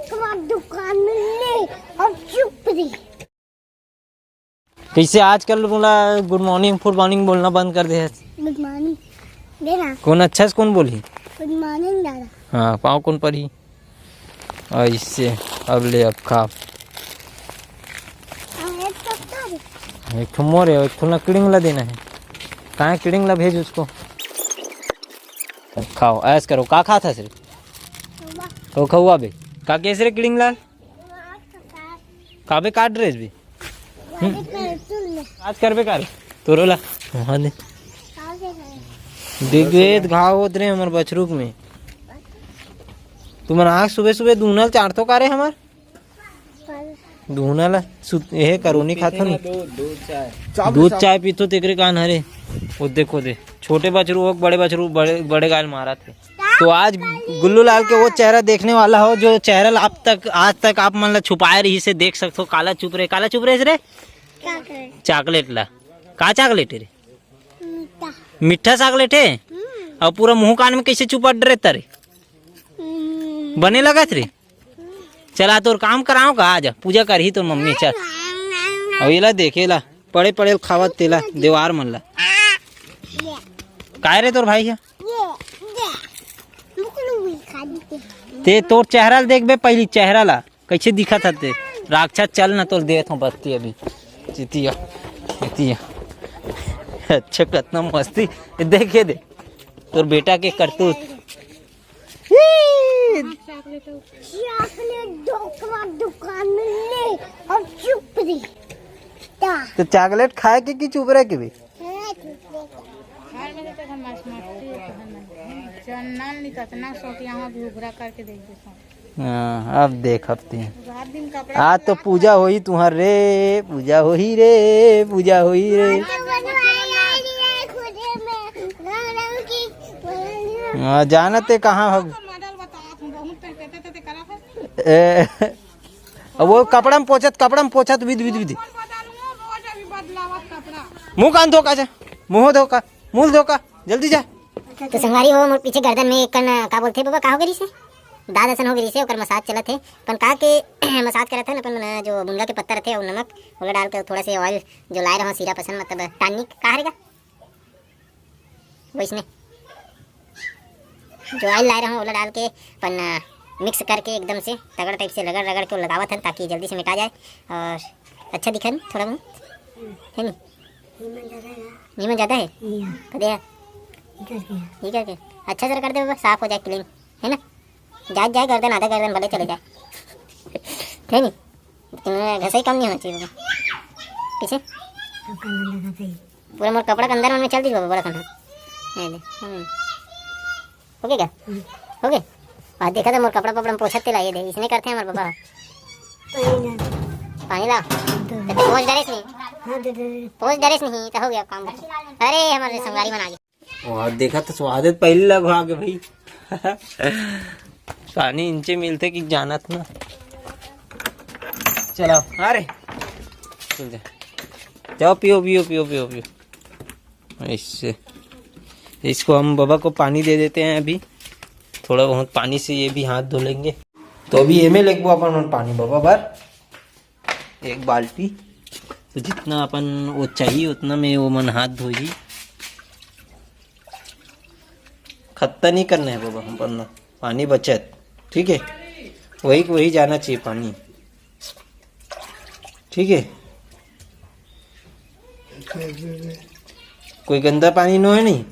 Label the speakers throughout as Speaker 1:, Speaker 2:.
Speaker 1: दुकान में ले और चुप रही।
Speaker 2: कैसे आजकल बोला गुड मॉर्निंग फुड मॉर्निंग बोलना बंद कर दे।
Speaker 1: गुड मॉर्निंग देना।
Speaker 2: कौन अच्छा से कौन बोली?
Speaker 1: गुड मॉर्निंग दादा।
Speaker 2: हाँ पाँव कौन पर ही इससे अब ले अब खा। एक ठो मोर है, एक ठो ना किड़िंगला देना है। कहाँ है किड़िंगला? भेज उसको। खाओ ऐस करो। का खा था सिर्फ तो खहुआ बे का कैसे रे किड़िंगला का बे काट ड्रेस भी आज कर बे कार तो रोला हाँ दे दिग्वेद घाव होत रहे हमार बछरूक में। तुम्हारा आँख सुबह सुबह दूनल चार तो कारे हमार दूनल ये करोनी खातो नहीं दूध चाय पीतो तेरे कान हरे। वो देखो दे छोटे बछरू हो बड़े बछरू बड़े गाय मारा थे। तो आज गुल्लू लाल के वो चेहरा देखने वाला हो जो चेहरा आज तक आप मतलब छुपाए रही से देख सकते हो। काला चुप रहे रे चॉकलेट ला का चॉकलेट रे मीठा चॉकलेट है और पूरा मुंह कान में कैसे चुपा डरे तारे बने लगा रे। चला तो काम कराओ का आज पूजा कर ही तो मम्मी चल अवेला देखेला पड़े पड़े खावत तेला देवार मन ला काय रे तोर भाई है ते तोर चेहरा देख बे पहली चेहरा ला कैसे दिखा था ते राक्षस चल ना तोर देत हूँ बत्ती अभी चितिया चितिया अच्छा कितना मस्ती देखे दे तोर बेटा के करतूत।
Speaker 1: दुकान में ले और चुप रही।
Speaker 2: तो चॉकलेट खाए के चुप रहे के भी हाँ अब देख हफ्ते हैं आज तो पूजा होई तुम्हार रे पूजा होई रे पूजा होई रे। हाँ जानते कहाँ हो वो कपड़ा में पोछत विद विद विद मुंह कान धोका जा मुंह धोका मुंह धोका जल्दी जा।
Speaker 3: तो संगवारी हो मोर पीछे गर्दन में एक का बोलते बाबा का हो गई से दाद असन हो गई से ओकर मसाज चलत है पन का के मसाज करत है अपन जो मुनगा के पत्ता रहते और नमक ओला डाल के थोड़ा से ऑयल जो लाए रहो सीरा पसंद मतलब टॉनिक का रहेगा वैसने जो ऑयल लाए रहो ओला डाल के अपन मिक्स करके एकदम से तगड़ टाइप से रगड़ के लगावत है ताकि जल्दी से मिटा जाए और अच्छा दिखे थोड़ा बहुत है नीमन ज़्यादा है कदे ठीक है अच्छा से कर दे बाबा साफ हो जाए क्लीन है ना जाए गर्दन आधा गर्दन भले चले जाए है नहीं घसा ही कम नहीं होना चाहिए बाबा पीछे पूरा मोर कपड़ा के अंदर में चल दी बाबा बड़ा खंडा हो गया हो गया आज देखा था मोर कपड़ा पपड़ा पोछते लाइए दे इसने करते हैं हमारे बाबा पानी लाओ पहुँच डरेस नहीं तो हो गया काम। अरे हमारे संगारी बना गया
Speaker 2: और देखा तो स्वागत पहले लगा के भाई पानी इंचे मिलते कि जाना था ना। चलो अरे चल जा जाओ पियो इससे इसको हम बाबा को पानी दे देते हैं अभी थोड़ा बहुत पानी से ये भी हाथ धो लेंगे। तो अभी एमे लेगबो अपन पानी बाबा भर एक बाल्टी तो जितना अपन वो चाहिए उतना में वो मन हाथ धोई खत्ता नहीं करना है बाबा हम पन्ना पानी बचत ठीक है वही जाना चाहिए पानी ठीक है। कोई गंदा पानी नो है नहीं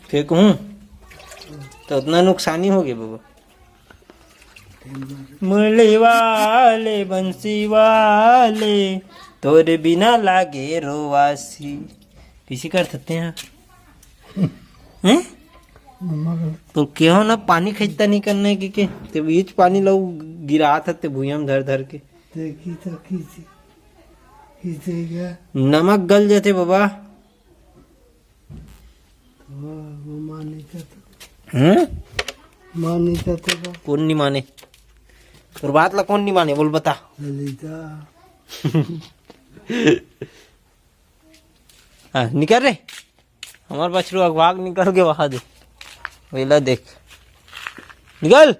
Speaker 2: फेंकूं तो उतना नुकसानी हो गया बाबा। मुरली वाले बंसी वाले तोरे बिना लागे रोवासी किसी कर सकते हैं हैं तो क्यों ना पानी खींचता नहीं करने के ते बीच पानी लो गिरा था ते भूया में धर के नमक गल जाते बाबा कौन नहीं माने और बात ला कौन नहीं माने बोल बता हाँ निकल रे हमारे बछरू अगवाग निकल के वहा दे वेला देख निकल